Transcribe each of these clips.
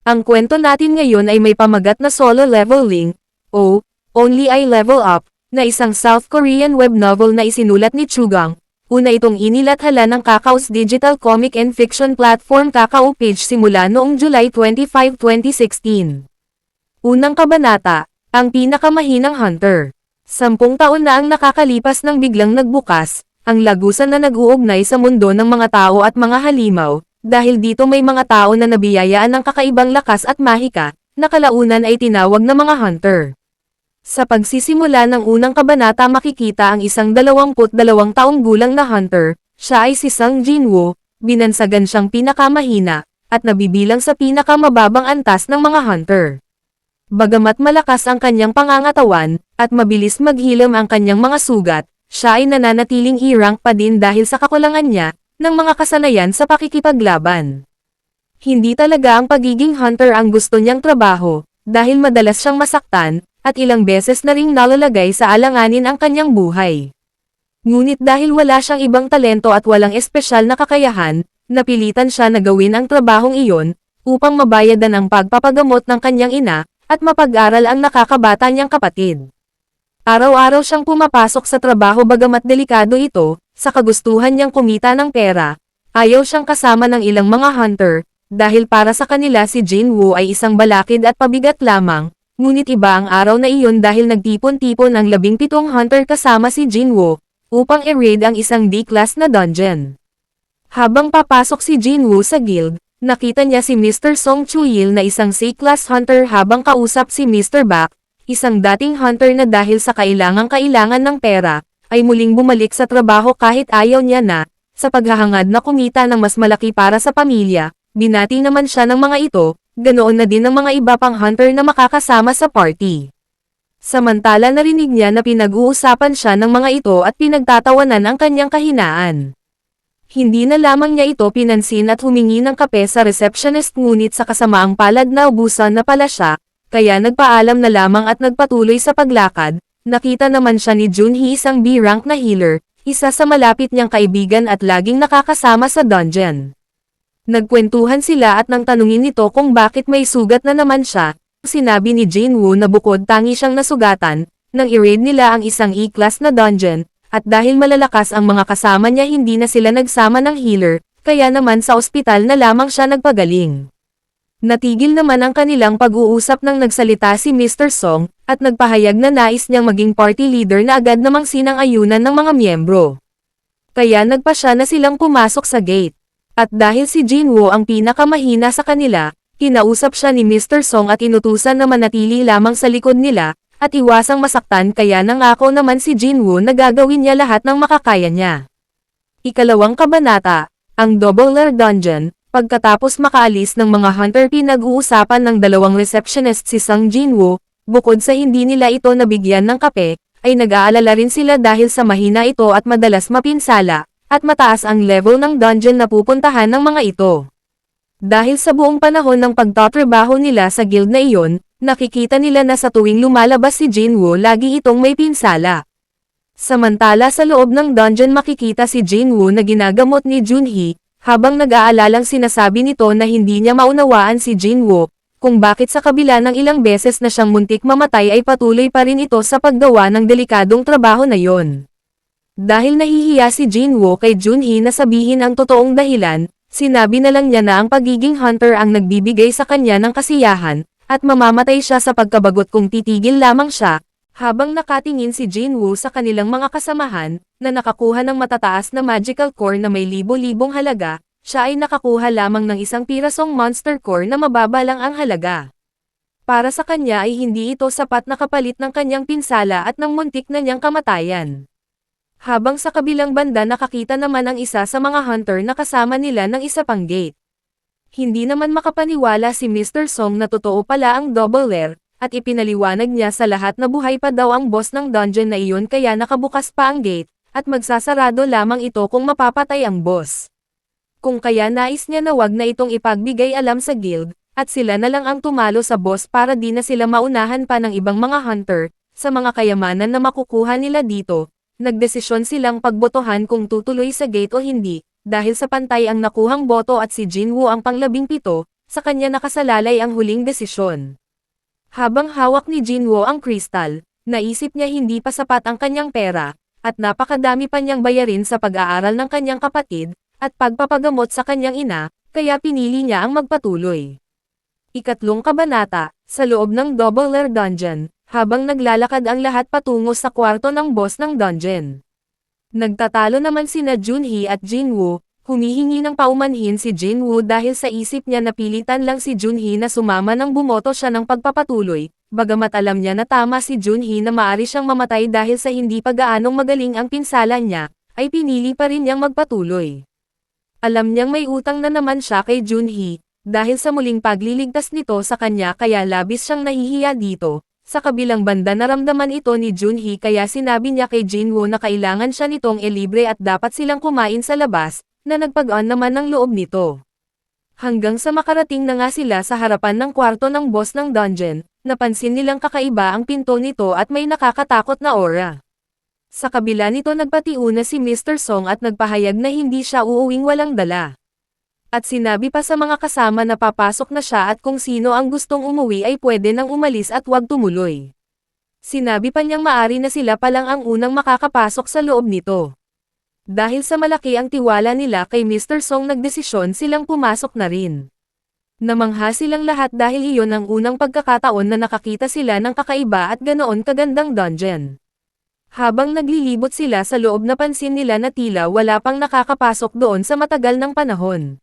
Ang kwento natin ngayon ay may pamagat na solo leveling, o Only I Level Up, na isang South Korean web novel na isinulat ni Chugang. Una itong inilathala ng Kakao's digital comic and fiction platform Kakao Page simula noong July 25, 2016. Unang kabanata, ang pinakamahinang hunter. 10 taon na ang nakakalipas nang biglang nagbukas, ang lagusan na nag-uugnay sa mundo ng mga tao at mga halimaw. Dahil dito may mga tao na nabiyayaan ng kakaibang lakas at mahika, na kalaunan ay tinawag na mga hunter. Sa pagsisimula ng unang kabanata makikita ang isang 22 taong gulang na hunter, siya ay si Sung Jinwoo, binansagan siyang pinakamahina, at nabibilang sa pinakamababang antas ng mga hunter. Bagamat malakas ang kanyang pangangatawan, at mabilis maghilom ang kanyang mga sugat, siya ay nananatiling E-rank pa din dahil sa kakulangan niya, ng mga kasanayan sa pakikipaglaban. Hindi talaga ang pagiging hunter ang gusto niyang trabaho, dahil madalas siyang masaktan, at ilang beses na ring nalalagay sa alanganin ang kanyang buhay. Ngunit dahil wala siyang ibang talento at walang espesyal na kakayahan, napilitan siya na gawin ang trabahong iyon, upang mabayadan ang pagpapagamot ng kanyang ina, at mapag-aral ang nakakabata niyang kapatid. Araw-araw siyang pumapasok sa trabaho bagamat delikado ito, sa kagustuhan niyang kumita ng pera, ayaw siyang kasama ng ilang mga hunter, dahil para sa kanila si Jinwoo ay isang balakid at pabigat lamang, ngunit iba ang araw na iyon dahil nagtipon-tipon ang 17 hunter kasama si Jinwoo, upang i-raid ang isang D-class na dungeon. Habang papasok si Jinwoo sa guild, nakita niya si Mr. Song Chuyil na isang C-class hunter habang kausap si Mr. Bak, isang dating hunter na dahil sa kailangan ng pera, ay muling bumalik sa trabaho kahit ayaw niya na, sa paghahangad na kumita ng mas malaki para sa pamilya, binati naman siya ng mga ito, ganoon na din ng mga iba pang hunter na makakasama sa party. Samantala narinig niya na pinag-uusapan siya ng mga ito at pinagtatawanan ang kanyang kahinaan. Hindi na lamang niya ito pinansin at humingi ng kape sa receptionist ngunit sa kasamaang palad na ubusan na pala siya, kaya nagpaalam na lamang at nagpatuloy sa paglakad. Nakita naman siya ni Junhee isang B-rank na healer, isa sa malapit niyang kaibigan at laging nakakasama sa dungeon. Nagkwentuhan sila at nang tanungin nito kung bakit may sugat na naman siya, sinabi ni Jinwoo na bukod tangi siyang nasugatan, nang i-raid nila ang isang E-class na dungeon, at dahil malalakas ang mga kasama niya hindi na sila nagsama ng healer, kaya naman sa ospital na lamang siya nagpagaling. Natigil naman ang kanilang pag-uusap nang nagsalita si Mr. Song, at nagpahayag na nais niyang maging party leader na agad namang sinang-ayunan ng mga miyembro. Kaya nagpa siya na silang pumasok sa gate. At dahil si Jinwoo ang pinakamahina sa kanila, kinausap siya ni Mr. Song at inutusan na manatili lamang sa likod nila, at iwasang masaktan kaya nangako naman si Jinwoo na gagawin niya lahat ng makakaya niya. Ikalawang kabanata, ang Double Lair Dungeon. Pagkatapos makaalis ng mga hunter pinag-uusapan ng dalawang receptionist si Sung Jinwoo, bukod sa hindi nila ito nabigyan ng kape, ay nag-aalala rin sila dahil sa mahina ito at madalas mapinsala, at mataas ang level ng dungeon na pupuntahan ng mga ito. Dahil sa buong panahon ng pagtatrabaho nila sa guild na iyon, nakikita nila na sa tuwing lumalabas si Jinwoo lagi itong may pinsala. Samantala sa loob ng dungeon makikita si Jinwoo na ginagamot ni Junhee, habang nag-aalalang sinasabi nito na hindi niya maunawaan si Jinwoo, kung bakit sa kabila ng ilang beses na siyang muntik mamatay ay patuloy pa rin ito sa paggawa ng delikadong trabaho na yon. Dahil nahihiya si Jinwoo kay Junhee na sabihin ang totoong dahilan, sinabi na lang niya na ang pagiging hunter ang nagbibigay sa kanya ng kasiyahan, at mamamatay siya sa pagkabagot kung titigil lamang siya. Habang nakatingin si Jinwoo sa kanilang mga kasamahan, na nakakuha ng matataas na magical core na may libo-libong halaga, siya ay nakakuha lamang ng isang pirasong monster core na mababa lang ang halaga. Para sa kanya ay hindi ito sapat na kapalit ng kanyang pinsala at ng muntik na niyang kamatayan. Habang sa kabilang banda nakakita naman ang isa sa mga hunter na kasama nila ng isa pang gate. Hindi naman makapaniwala si Mr. Song na totoo pala ang Double Lair, at ipinaliwanag niya sa lahat na buhay pa daw ang boss ng dungeon na iyon kaya nakabukas pa ang gate, at magsasarado lamang ito kung mapapatay ang boss. Kung kaya nais niya na wag na itong ipagbigay alam sa guild, at sila na lang ang tumalo sa boss para di na sila maunahan pa ng ibang mga hunter, sa mga kayamanan na makukuha nila dito, nagdesisyon silang pagbotohan kung tutuloy sa gate o hindi, dahil sa pantay ang nakuhang boto at si Jinwoo ang pang-17, sa kanya nakasalalay ang huling desisyon. Habang hawak ni Jinwoo ang kristal, naisip niya hindi pa sapat ang kanyang pera, at napakadami pa niyang bayarin sa pag-aaral ng kanyang kapatid, at pagpapagamot sa kanyang ina, kaya pinili niya ang magpatuloy. Ikatlong kabanata, sa loob ng Double Lair Dungeon, habang naglalakad ang lahat patungo sa kwarto ng boss ng dungeon. Nagtatalo naman sina Junhee at Jinwoo, humihingi ng paumanhin si Jinwoo dahil sa isip niya napilitan lang si Junhee na sumama nang bumoto siya ng pagpapatuloy, bagamat alam niya na tama si Junhee na maari siyang mamatay dahil sa hindi pa gaanong magaling ang pinsala niya, ay pinili pa rin niyang magpatuloy. Alam niyang may utang na naman siya kay Junhee, dahil sa muling pagliligtas nito sa kanya kaya labis siyang nahihiya dito. Sa kabilang banda naramdaman ito ni Junhee kaya sinabi niya kay Jinwoo na kailangan siya nitong libre at dapat silang kumain sa labas, na nagpagaan naman ng loob nito. Hanggang sa makarating na nga sila sa harapan ng kwarto ng boss ng dungeon, napansin nilang kakaiba ang pinto nito at may nakakatakot na aura. Sa kabila nito nagpatiuna si Mr. Song at nagpahayag na hindi siya uuwing walang dala. At sinabi pa sa mga kasama na papasok na siya at kung sino ang gustong umuwi ay pwede nang umalis at wag tumuloy. Sinabi pa niyang maari na sila palang ang unang makakapasok sa loob nito. Dahil sa malaki ang tiwala nila kay Mr. Song nagdesisyon silang pumasok na rin. Namangha silang lahat dahil iyon ang unang pagkakataon na nakakita sila ng kakaiba at ganoon kagandang dungeon. Habang naglilibot sila sa loob napansin nila na tila wala pang nakakapasok doon sa matagal ng panahon.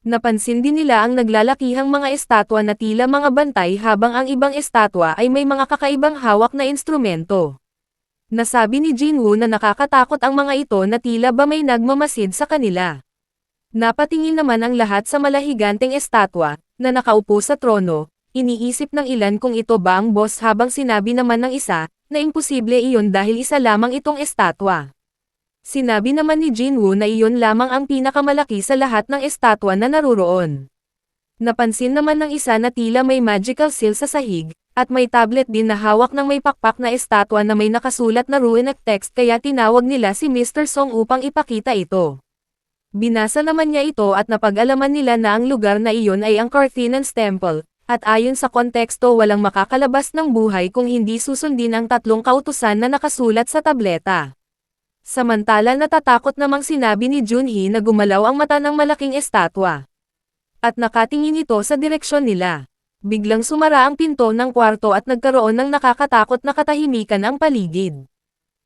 Napansin din nila ang naglalakihang mga estatwa na tila mga bantay habang ang ibang estatwa ay may mga kakaibang hawak na instrumento. Nasabi ni Jinwoo na nakakatakot ang mga ito na tila ba may nagmamasid sa kanila. Napatingin naman ang lahat sa malahiganteng estatwa, na nakaupo sa trono, iniisip ng ilan kung ito ba ang boss habang sinabi naman ng isa, na imposible iyon dahil isa lamang itong estatwa. Sinabi naman ni Jinwoo na iyon lamang ang pinakamalaki sa lahat ng estatwa na naruroon. Napansin naman ng isa na tila may magical seal sa sahig, at may tablet din na hawak ng may pakpak na estatwa na may nakasulat na runic text kaya tinawag nila si Mr. Song upang ipakita ito. Binasa naman niya ito at napag-alaman nila na ang lugar na iyon ay ang Carthinan's Temple, at ayon sa konteksto walang makakalabas ng buhay kung hindi susundin ang tatlong kautusan na nakasulat sa tableta. Samantala natatakot namang sinabi ni Junhee na gumalaw ang mata ng malaking estatwa. At nakatingin ito sa direksyon nila. Biglang sumara ang pinto ng kwarto at nagkaroon ng nakakatakot na katahimikan ang paligid.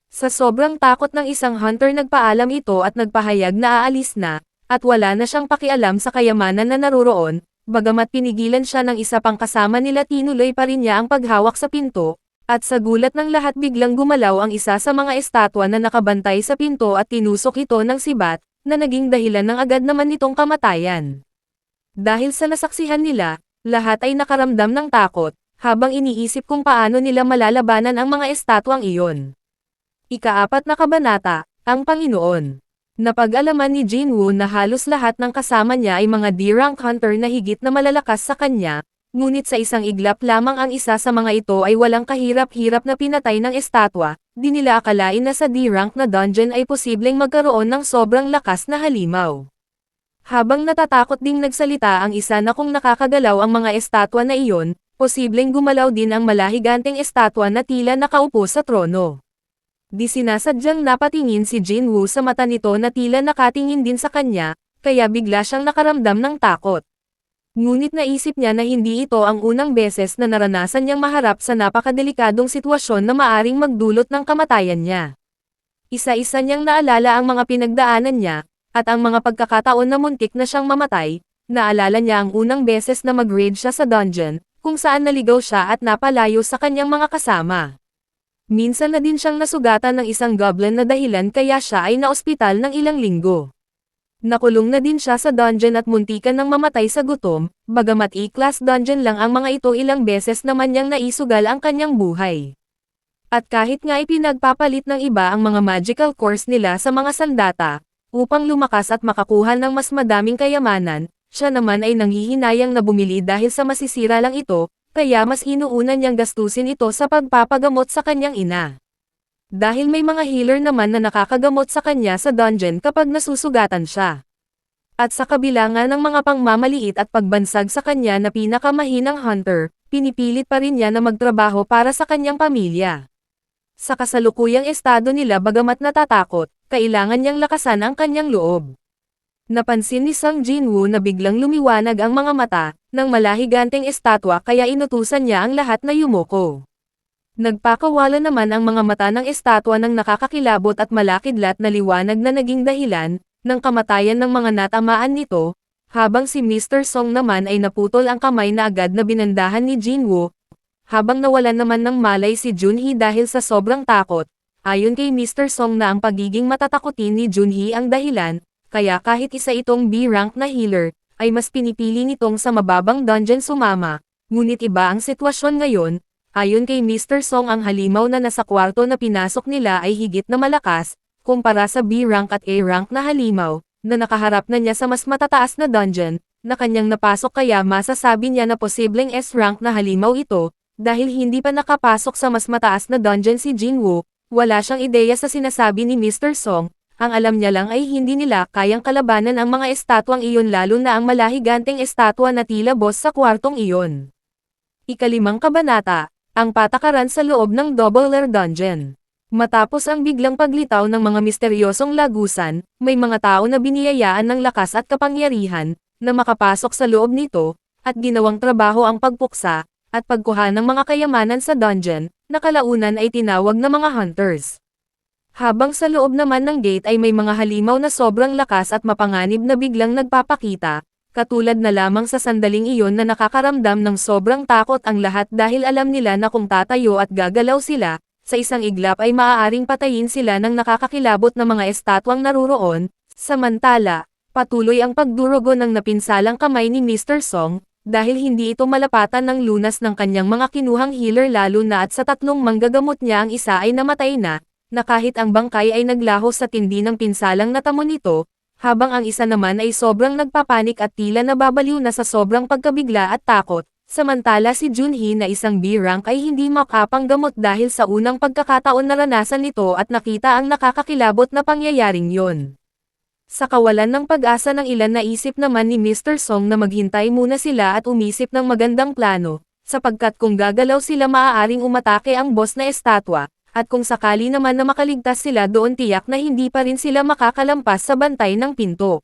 Sa sobrang takot ng isang hunter nagpaalam ito at nagpahayag na aalis na, at wala na siyang pakialam sa kayamanan na naruroon, bagamat pinigilan siya ng isa pang kasama nila tinuloy pa rin niya ang paghawak sa pinto. At sa gulat ng lahat biglang gumalaw ang isa sa mga estatwa na nakabantay sa pinto at tinusok ito ng sibat, na naging dahilan ng agad naman nitong kamatayan. Dahil sa nasaksihan nila, lahat ay nakaramdam ng takot, habang iniisip kung paano nila malalabanan ang mga estatwang iyon. Ika-4 na kabanata, ang Panginoon. Napag-alaman ni Jinwoo na halos lahat ng kasama niya ay mga D-rank hunter na higit na malalakas sa kanya, ngunit sa isang iglap lamang ang isa sa mga ito ay walang kahirap-hirap na pinatay ng estatwa, di nila akalain na sa D-rank na dungeon ay posibleng magkaroon ng sobrang lakas na halimaw. Habang natatakot ding nagsalita ang isa na kung nakakagalaw ang mga estatwa na iyon, posibleng gumalaw din ang malahiganteng estatwa na tila nakaupo sa trono. Di sinasadyang napatingin si Jinwoo sa mata nito na tila nakatingin din sa kanya, kaya bigla siyang nakaramdam ng takot. Ngunit naisip niya na hindi ito ang unang beses na naranasan niyang maharap sa napakadelikadong sitwasyon na maaring magdulot ng kamatayan niya. Isa-isa niyang naalala ang mga pinagdaanan niya, at ang mga pagkakataon na muntik na siyang mamatay. Naalala niya ang unang beses na mag-raid siya sa dungeon, kung saan naligaw siya at napalayo sa kanyang mga kasama. Minsan na din siyang nasugatan ng isang goblin na dahilan kaya siya ay naospital ng ilang linggo. Nakulong na din siya sa dungeon at muntikan ng mamatay sa gutom, bagamat E-class dungeon lang ang mga ito ilang beses naman niyang naisugal ang kanyang buhay. At kahit nga ipinagpapalit ng iba ang mga magical course nila sa mga sandata, upang lumakas at makakuha ng mas madaming kayamanan, siya naman ay nanghihinayang na bumili dahil sa masisira lang ito, kaya mas inuuna niyang gastusin ito sa pagpapagamot sa kanyang ina. Dahil may mga healer naman na nakakagamot sa kanya sa dungeon kapag nasusugatan siya. At sa kabila nga ng mga pangmamaliit at pagbansag sa kanya na pinakamahinang hunter, pinipilit pa rin niya na magtrabaho para sa kanyang pamilya. Sa kasalukuyang estado nila bagamat natatakot, kailangan niyang lakasan ang kanyang loob. Napansin ni Sung Jinwoo na biglang lumiwanag ang mga mata ng malahiganteng estatwa kaya inutusan niya ang lahat na yumuko. Nagpakawala naman ang mga mata ng estatwa ng nakakakilabot at malakidlat na liwanag na naging dahilan ng kamatayan ng mga natamaan nito, habang si Mr. Song naman ay naputol ang kamay na agad na binandahan ni Jinwoo, habang nawalan naman ng malay si Junhee dahil sa sobrang takot. Ayon kay Mr. Song na ang pagiging matatakutin ni Junhee ang dahilan, kaya kahit isa itong B-rank na healer, ay mas pinipili nitong sa mababang dungeon sumama, ngunit iba ang sitwasyon ngayon. Ayon kay Mr. Song ang halimaw na nasa kwarto na pinasok nila ay higit na malakas, kumpara sa B-rank at A-rank na halimaw, na nakaharap na niya sa mas matataas na dungeon, na kanyang napasok kaya masasabi niya na posibleng S-rank na halimaw ito, dahil hindi pa nakapasok sa mas mataas na dungeon si Jinwoo, wala siyang ideya sa sinasabi ni Mr. Song, ang alam niya lang ay hindi nila kayang kalabanan ang mga estatwang iyon lalo na ang malahiganteng estatwa na tila boss sa kwartong iyon. Ikalimang kabanata, ang patakaran sa loob ng Double Lair Dungeon. Matapos ang biglang paglitaw ng mga misteryosong lagusan, may mga tao na biniyayaan ng lakas at kapangyarihan, na makapasok sa loob nito, at ginawang trabaho ang pagpuksa, at pagkuha ng mga kayamanan sa dungeon, na kalaunan ay tinawag na mga hunters. Habang sa loob naman ng gate ay may mga halimaw na sobrang lakas at mapanganib na biglang nagpapakita, katulad na lamang sa sandaling iyon na nakakaramdam ng sobrang takot ang lahat dahil alam nila na kung tatayo at gagalaw sila, sa isang iglap ay maaaring patayin sila ng nakakakilabot na mga estatwang naruroon. Samantala, patuloy ang pagdurugo ng napinsalang kamay ni Mr. Song, dahil hindi ito malapatan ng lunas ng kanyang mga kinuhang healer lalo na at sa tatlong manggagamot niya ang isa ay namatay na kahit ang bangkay ay naglaho sa tindi ng pinsalang natamo nito, habang ang isa naman ay sobrang nagpapanik at tila nababaliw na sa sobrang pagkabigla at takot, samantala si Junhee na isang B-rank ay hindi makapanggamot dahil sa unang pagkakataon naranasan nito at nakita ang nakakakilabot na pangyayaring yon. Sa kawalan ng pag-asa ng ilan naisip naman ni Mr. Song na maghintay muna sila at umisip ng magandang plano, sapagkat kung gagalaw sila maaaring umatake ang boss na estatwa, at kung sakali naman na makaligtas sila doon tiyak na hindi pa rin sila makakalampas sa bantay ng pinto.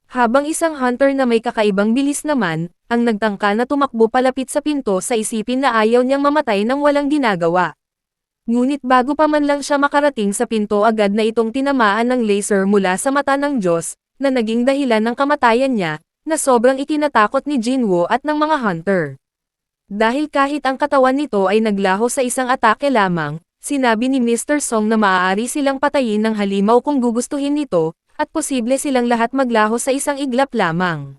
Habang isang hunter na may kakaibang bilis naman, ang nagtangka na tumakbo palapit sa pinto sa isipin na ayaw niyang mamatay nang walang ginagawa. Ngunit bago pa man lang siya makarating sa pinto agad na itong tinamaan ng laser mula sa mata ng Diyos, na naging dahilan ng kamatayan niya, na sobrang ikinatakot ni Jinwoo at ng mga hunter. Dahil kahit ang katawan nito ay naglaho sa isang atake lamang, sinabi ni Mr. Song na maaari silang patayin ng halimaw kung gugustuhin nito, at posible silang lahat maglaho sa isang iglap lamang.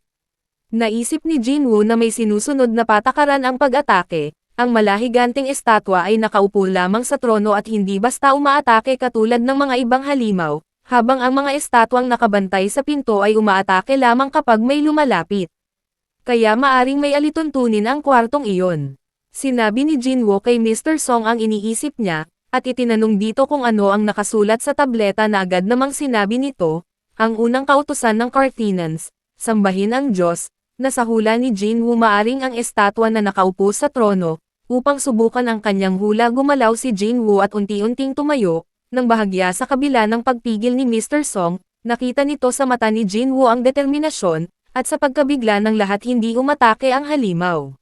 Naisip ni Jinwoo na may sinusunod na patakaran ang pag-atake, ang malahiganteng estatwa ay nakaupo lamang sa trono at hindi basta umaatake katulad ng mga ibang halimaw, habang ang mga estatwang nakabantay sa pinto ay umaatake lamang kapag may lumalapit. Kaya maaring may alituntunin ang kwartong iyon. Sinabi ni Jinwoo kay Mr. Song ang iniisip niya, at itinanong dito kung ano ang nakasulat sa tableta na agad namang sinabi nito, ang unang kautusan ng Carthians, sambahin ang Diyos, na sa hula ni Jinwoo maaring ang estatwa na nakaupo sa trono, upang subukan ang kanyang hula gumalaw si Jinwoo at unti-unting tumayo, nang bahagya sa kabila ng pagpigil ni Mr. Song, nakita nito sa mata ni Jinwoo ang determinasyon, at sa pagkabigla ng lahat hindi umatake ang halimaw.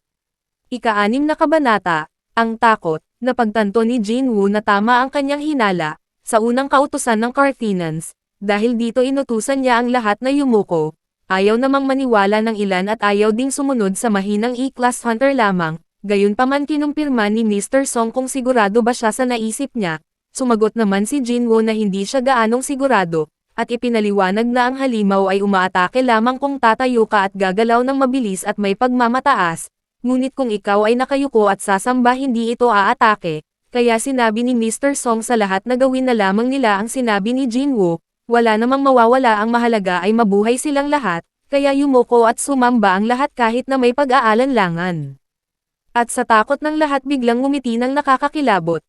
Ika-6 na kabanata, ang takot. Napagtanto ni Jinwoo na tama ang kanyang hinala, sa unang kautusan ng Carthians, dahil dito inutusan niya ang lahat na yumuko, ayaw namang maniwala ng ilan at ayaw ding sumunod sa mahinang E-class hunter lamang, gayunpaman kinumpirma ni Mr. Song kung sigurado ba siya sa naisip niya, sumagot naman si Jinwoo na hindi siya gaanong sigurado, at ipinaliwanag na ang halimaw ay umaatake lamang kung tatayo ka at gagalaw ng mabilis at may pagmamataas. Ngunit kung ikaw ay nakayuko at sasamba hindi ito aatake, kaya sinabi ni Mr. Song sa lahat na gawin na lamang nila ang sinabi ni Jinwoo, wala namang mawawala ang mahalaga ay mabuhay silang lahat, kaya yumuko at sumamba ang lahat kahit na may pag-aalanlangan. At sa takot ng lahat biglang ngumiti ng nakakakilabot.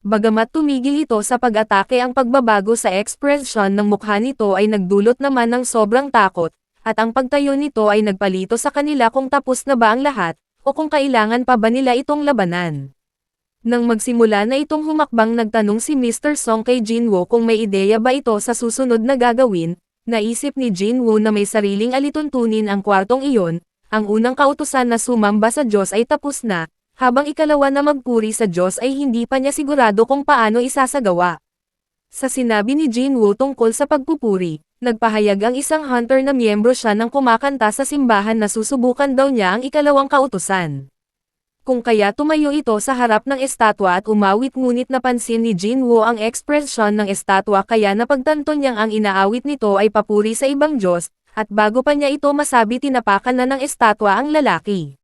Bagamat tumigil ito sa pag-atake ang pagbabago sa ekspresyon ng mukha nito ay nagdulot naman ng sobrang takot, at ang pagtayo nito ay nagpalito sa kanila kung tapos na ba ang lahat, o kung kailangan pa ba nila itong labanan. Nang magsimula na itong humakbang nagtanong si Mr. Song kay Jinwoo kung may ideya ba ito sa susunod na gagawin, naisip ni Jinwoo na may sariling alituntunin ang kwartong iyon, ang unang kautusan na sumamba sa Diyos ay tapos na, habang ikalawa na magpuri sa Diyos ay hindi pa niya sigurado kung paano isasagawa. Sa sinabi ni Jinwoo tungkol sa pagpupuri, nagpahayag ang isang hunter na miyembro siya ng kumakanta sa simbahan na susubukan daw niya ang ikalawang kautusan. Kung kaya tumayo ito sa harap ng estatwa at umawit ngunit napansin ni Jinwoo ang ekspresyon ng estatwa kaya napagtanto niyang ang inaawit nito ay papuri sa ibang Diyos, at bago pa niya ito masabi tinapakan na ng estatwa ang lalaki.